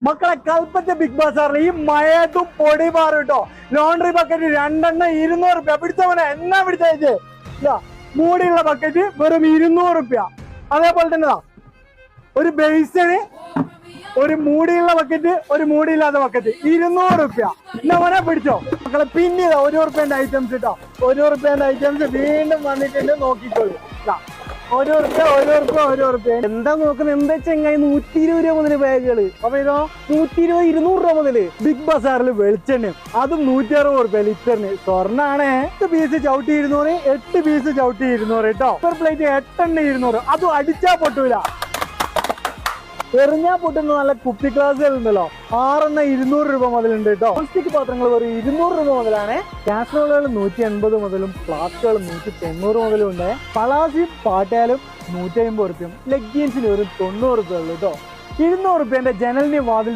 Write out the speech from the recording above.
മക്കളെ കൽപ്പറ്റ ബിഗ് ബസാറിൽ ഈ മഴയത്തും പൊടി മാറും കേട്ടോ. ലോണ്ടറി ബക്കറ്റ് 2 200 രൂപ. പിടിച്ചവനെ എന്നാ പിടിച്ചേ. മൂടിയുള്ള ബക്കറ്റ് വെറും 200 രൂപ. അതേപോലെ തന്നെ ഒരു ബേസിന് ഒരു മൂടിയുള്ള ബക്കറ്റ് ഒരു മൂടിയില്ലാത്ത ബക്കറ്റ് 200 രൂപ. എന്നാ മോനെ പിടിച്ചോ മക്കളെ. പിന്നെ 1 രൂപേന്റെ ഐറ്റംസ് കേട്ടോ. 1 രൂപേന്റെ ഐറ്റംസ് വീണ്ടും വന്നിട്ടുണ്ട്. നോക്കിക്കോളൂ. 1 രൂപ. എന്താ നോക്കുന്നത്? എന്താ ചെങ്ങായി 120 രൂപ മുതൽ ബാഗുകള്. അപ്പൊ ഇതോ 120 200 രൂപ മുതല് ബിഗ് ബസാറിൽ വെളിച്ചെണ്ണ അതും 160 രൂപ ലിറ്ററിന്. സ്വർണ്ണാണ്. 8 പീസ് ചവിട്ടി 200, 8 പീസ് ചവിട്ടി 200 കേട്ടോ. ഒരു പ്ലേറ്റ് 8 200. അതും അടിച്ചാ പൊട്ടൂല, എറിഞ്ഞാ പൊട്ടുന്ന നല്ല കുപ്പി ഗ്ലാസുകൾ ഉണ്ടല്ലോ. 6 200 രൂപ മുതലുണ്ട് കേട്ടോ. പ്ലാസ്റ്റിക് പാത്രങ്ങൾ വെറും 200 രൂപ മുതലാണ്. കാസറോളുകൾ 180 മുതലും ഫ്ലാസ്കുകൾ 190 മുതലും ഉണ്ട്. പലാസിയും പാട്ടയാലും 150 രൂപയും. ലെഗിൻസിന് വെറും 90 രൂപ ഉള്ളു കേട്ടോ. 200 രൂപേന്റെ ജനലിന് വാതിൽ